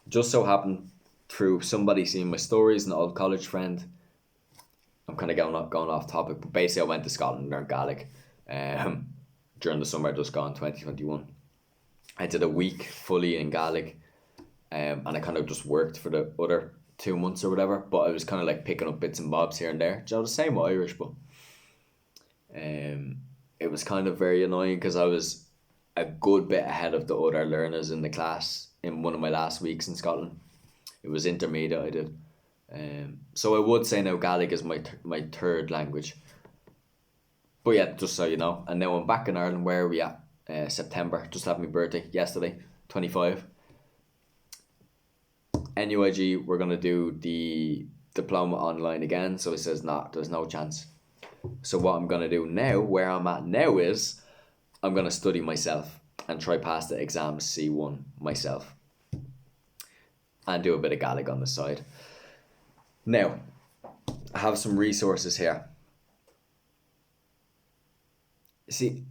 Just so happened through somebody seeing my stories, an old college friend. I'm kind of going off topic, but basically I went to Scotland and learned Gaelic during the summer just gone, 2021. I did a week fully in Gaelic, and I kind of just worked for the other 2 months or whatever, but I was kind of like picking up bits and bobs here and there. The same with Irish, but it was kind of very annoying because I was a good bit ahead of the other learners in the class in one of my last weeks in Scotland. It was intermediate I did. So I would say now Gaelic is my third language. But yeah, just so you know. And now I'm back in Ireland. Where are we at? September. Just had my birthday yesterday, 25. NUIG, we're going to do the diploma online again. So he says, nah, there's no chance. So what I'm going to do now, where I'm at now is, I'm going to study myself and try pass the exams C1 myself. And do a bit of Gaelic on the side. Now, I have some resources here. See,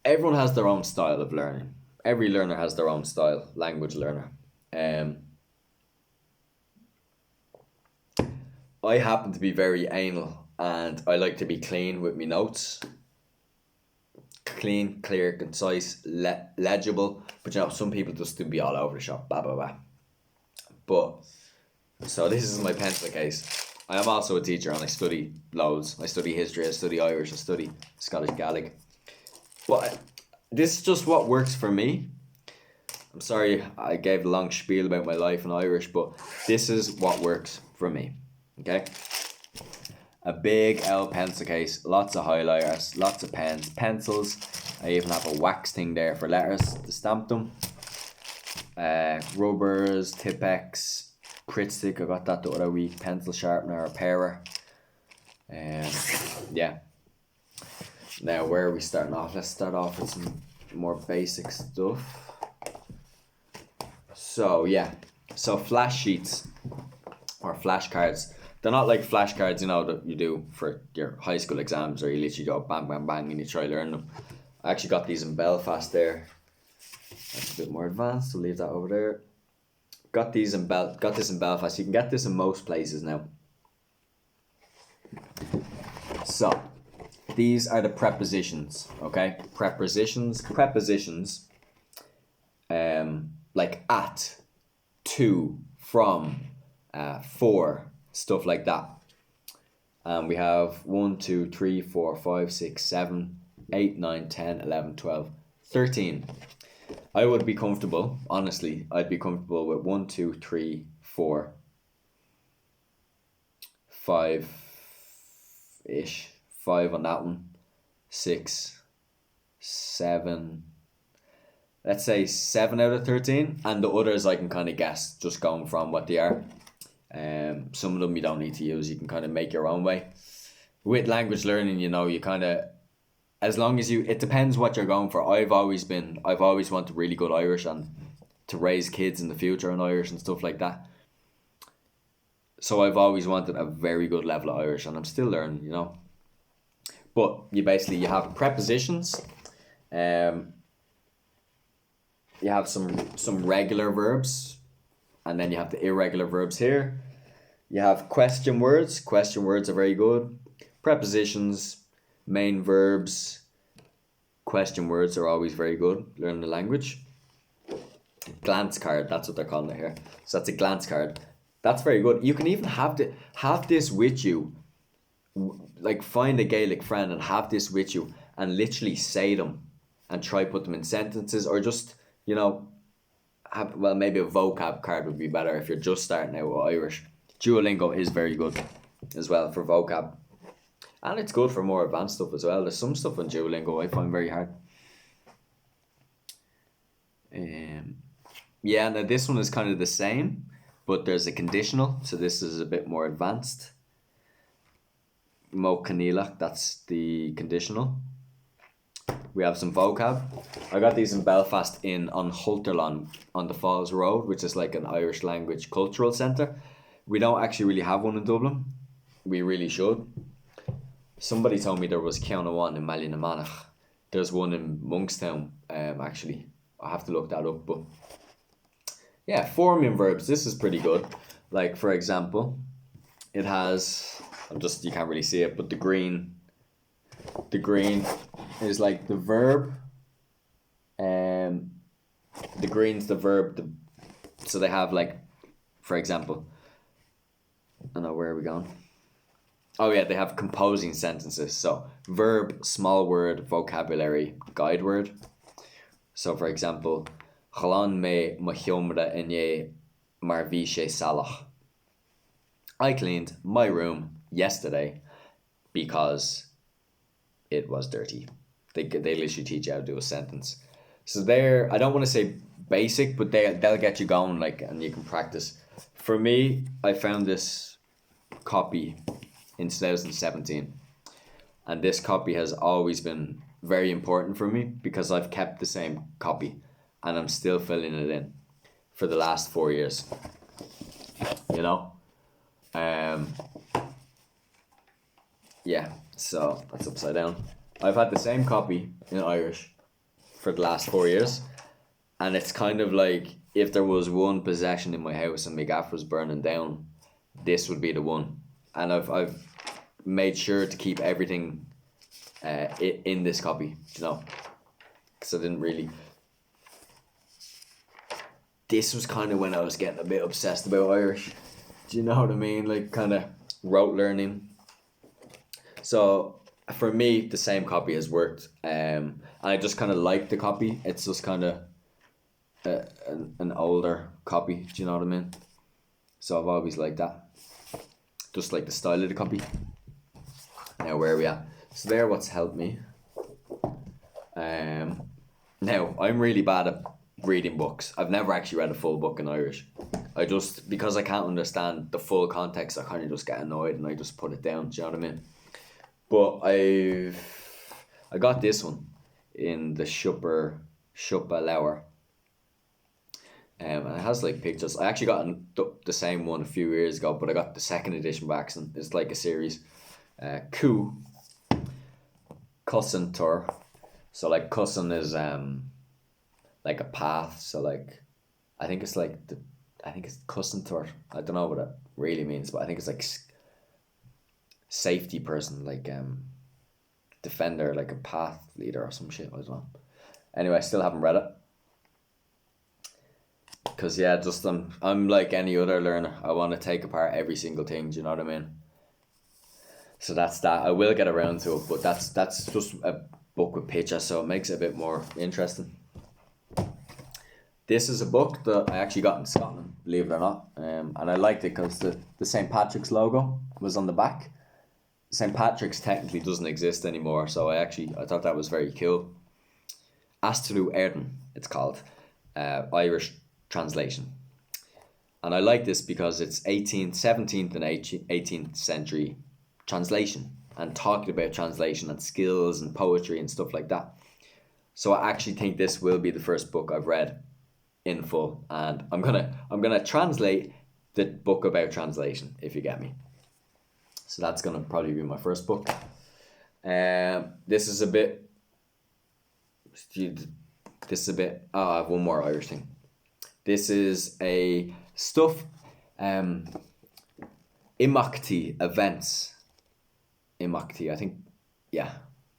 everyone has their own style of learning. Every learner has their own style, language learner. I happen to be very anal and I like to be clean with my notes. Clean, clear, concise, legible. But some people just do be all over the shop, blah, blah, blah. But, so this is my pencil case. I am also a teacher and I study loads. I study history, I study Irish, I study Scottish Gaelic. But this is just what works for me. I'm sorry I gave a long spiel about my life in Irish, but this is what works for me. Okay? A big L pencil case, lots of highlighters, lots of pens, pencils. I even have a wax thing there for letters to stamp them. Rubbers, Tipp-Ex, Pritt Stick, I got that the other week, pencil sharpener, a parer. Yeah. Now, where are we starting off? Let's start off with some more basic stuff. So, yeah. So, flash sheets or flashcards. They're not like flashcards, that you do for your high school exams or you literally go bang, bang, bang and you try to learn them. I actually got these in Belfast there. That's a bit more advanced, so leave that over there. Got this in Belfast. You can get this in most places now. So, these are the prepositions, okay? Prepositions, like at, to, from, for, stuff like that. We have 1, 2, 3, 4, 5, 6, 7, 8, 9, 10, 11, 12, 13. I would be comfortable, honestly, I'd be comfortable with 1, 2, 3, 4, 5-ish. 5 on that one. 6, 7. Let's say 7 out of 13. And the others I can kind of guess, just going from what they are. Some of them you don't need to use, you can kind of make your own way. With language learning, you kind of, as long as it depends what you're going for. I've always wanted really good Irish and to raise kids in the future in Irish and stuff like that. So I've always wanted a very good level of Irish and I'm still learning, But you have prepositions. You have some regular verbs, and then you have the irregular verbs here. You have question words. Question words are very good. Prepositions, main verbs. Question words are always very good. Learn the language. Glance card, that's what they're calling it here. So that's a glance card. That's very good. You can even have this with you. Like find a Gaelic friend and have this with you and literally say them and try put them in sentences, or just, have, well, maybe a vocab card would be better if you're just starting out with Irish. Duolingo is very good as well for vocab. And it's good for more advanced stuff as well. There's some stuff on Duolingo I find very hard. Yeah, now this one is kind of the same, but there's a conditional, so this is a bit more advanced. Mo Canila, that's the conditional. We have some vocab. I got these in Belfast on Hulterlon on the Falls Road, which is like an Irish language cultural centre. We don't actually really have one in Dublin. We really should. Somebody told me there was Kiana one in Malinamanach. There's one in Monkstown, actually. I have to look that up, but yeah, forming verbs. This is pretty good. Like, for example, it has, you can't really see it, but the green is like the verb. The green's the verb. So they have, like, for example, I don't know, where are we going? Oh yeah, they have composing sentences. So verb, small word, vocabulary, guide word. So for example, Chalan me mahiomra enye marvishe salach. I cleaned my room yesterday because it was dirty. They literally teach you how to do a sentence. So I don't want to say basic, but they'll get you going, like, and you can practice. For me, I found this copy in 2017, and this copy has always been very important for me because I've kept the same copy and I'm still filling it in for the last 4 years. Yeah, so that's upside down. I've had the same copy in Irish for the last 4 years, and it's kind of like if there was one possession in my house and my gaff was burning down, this would be the one. And I've made sure to keep everything in this copy, because I didn't really. This was kind of when I was getting a bit obsessed about Irish. Do you know what I mean? Like, kind of rote learning. So for me, the same copy has worked. And I just kind of like the copy. It's just kind of an older copy. Do you know what I mean? So I've always liked that. Just like the style of the copy. Now, where are we at? So there, what's helped me. Now, I'm really bad at reading books. I've never actually read a full book in Irish. Because I can't understand the full context, I kind of just get annoyed and I just put it down. Do you know what I mean? But I got this one in the Shuppa Lauer. And it has like pictures. I actually got the same one a few years ago, but I got the second edition back, and it's like a series. Cusson Tour. So like Cusson is like a path. So like I think it's Cusson Tour. I don't know what it really means, but I think it's like safety person, like defender, like a path leader or some shit. I don't know. Anyway, I still haven't read it. Because yeah, just I'm like any other learner. I want to take apart every single thing. Do you know what I mean? So that's that. I will get around to it, but that's just a book with pictures, so it makes it a bit more interesting. This is a book that I actually got in Scotland, believe it or not, and I liked it because the St. Patrick's logo was on the back. St. Patrick's technically doesn't exist anymore, so I thought that was very cool. Astru Erden, it's called, Irish translation. And I like this because it's 18th, 17th and 18th century translation and talking about translation and skills and poetry and stuff like that. So I actually think this will be the first book I've read in full, and I'm gonna translate the book about translation, if you get me. So that's gonna probably be my first book. This is a bit. This is a bit... Oh, I have one more Irish thing. This is a stuff... Imachtí events. Imachtí, I think... Yeah.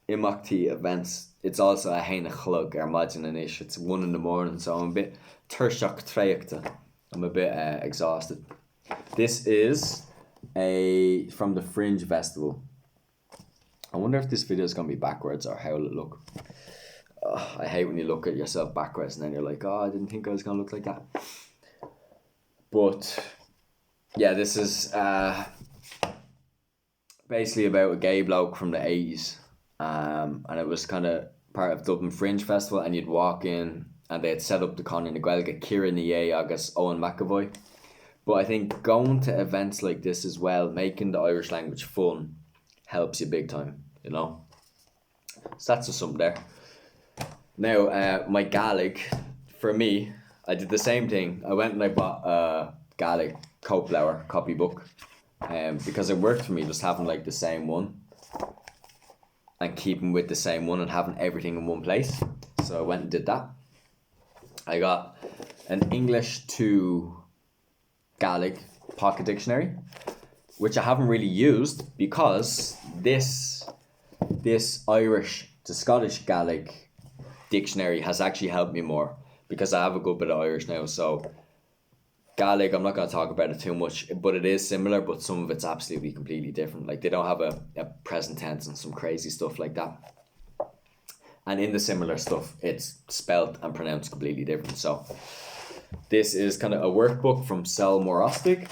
Imachtí events. It's also a hain chlug, imagine an ish. It's 1 a.m, so I'm a bit tershach treyachta. I'm a bit exhausted. This is from the Fringe Festival. I wonder if this video is going to be backwards or how will it look. I hate when you look at yourself backwards and then you're like, oh, I didn't think I was going to look like that. But yeah, this is basically about a gay bloke from the 80s. And it was kind of part of Dublin Fringe Festival, and you'd walk in and they had set up the Conor na Gaeilge, Ciara Ní agus Owen McAvoy. But I think going to events like this as well, making the Irish language fun, helps you big time, you know. So that's just something there. Now, my Gaelic, for me, I did the same thing. I went and I bought a Gaelic Copelauer copybook, because it worked for me just having like the same one and keeping with the same one and having everything in one place. So I went and did that. I got an English to Gaelic pocket dictionary, which I haven't really used because this Irish to Scottish Gaelic dictionary has actually helped me more because I have a good bit of Irish now. So Gaelic, I'm not going to talk about it too much, but it is similar, but some of it's absolutely completely different. Like they don't have a present tense and some crazy stuff like that. And in the similar stuff, it's spelt and pronounced completely different. So this is kind of a workbook from Selmore Ostig,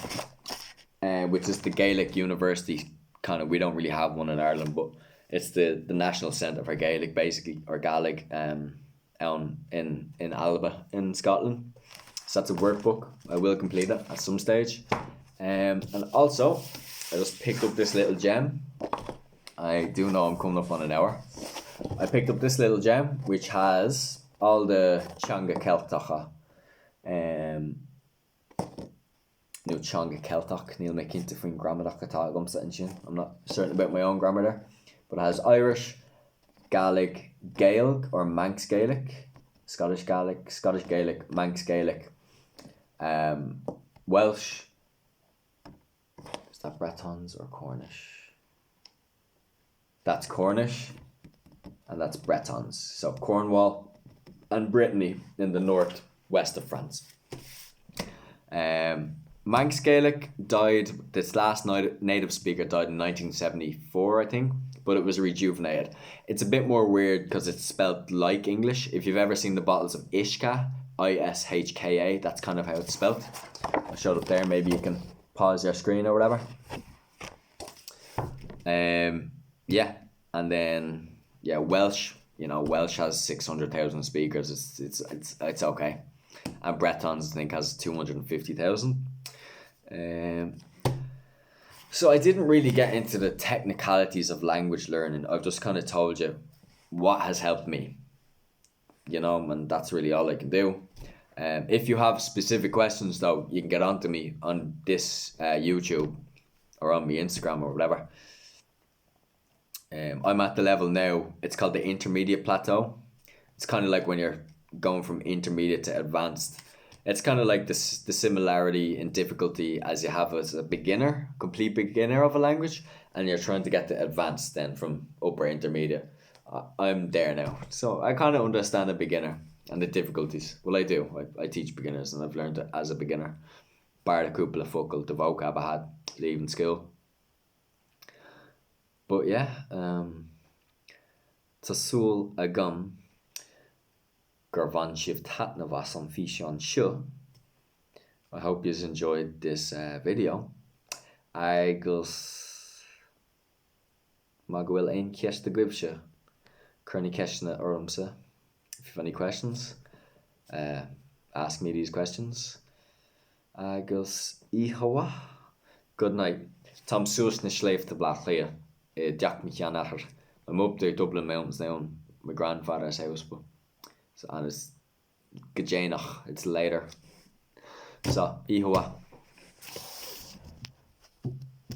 which is the Gaelic University. Kind of, we don't really have one in Ireland, but it's the National Centre for Gaelic, basically, or Gaelic, in Alba in Scotland. So that's a workbook. I will complete it at some stage. And also, I just picked up this little gem. I do know I'm coming up on an hour. I picked up this little gem, which has all the Teanga Celtacha. No Teanga Celtach, Neil McKinty from Grammadach atá gomsa in sin. I'm not certain about my own grammar there. But it has Irish, Gaelic, Gaelic or Manx Gaelic, Scottish Gaelic, Manx Gaelic, Welsh. Is that Bretons or Cornish? That's Cornish, and that's Bretons. So Cornwall and Brittany in the northwest of France. Manx Gaelic died, this last native speaker died in 1974, I think, but it was rejuvenated. It's a bit more weird because it's spelled like English. If you've ever seen the bottles of Ishka, Ishka, that's kind of how it's spelled. I showed up there, maybe you can pause your screen or whatever. Yeah, and then yeah, Welsh. You know, Welsh has 600,000 speakers. It's okay, and Bretons I think has 250,000. So I didn't really get into the technicalities of language learning. I've just kind of told you what has helped me, you know, and that's really all I can do. If you have specific questions though, you can get on to me on this YouTube or on my Instagram or whatever. I'm at the level now, it's called the intermediate plateau. It's kind of like when you're going from intermediate to advanced. It's kind of like the similarity in difficulty as you have as a beginner, complete beginner of a language, and you're trying to get to advanced then from upper intermediate. I'm there now. So I kind of understand a beginner and the difficulties. Well, I do. I teach beginners and I've learned it as a beginner. Bar the cúpla focal, the vocab I had leaving school. But yeah, Tassul agam. Garvan shift hat na vas on Fishon Shu. I hope you enjoyed this video. I guess Magwell ein kesh the gribsha. Kerny keshna urumsa. If you have any questions, ask me these questions. I guess ihawa. Good night. Tom Sus na schleef te blachlia. Diak mich an acher. I'm up there Dublin Mountains now in my grandfather's house, but and it's gajanach, it's later. So, ihawa.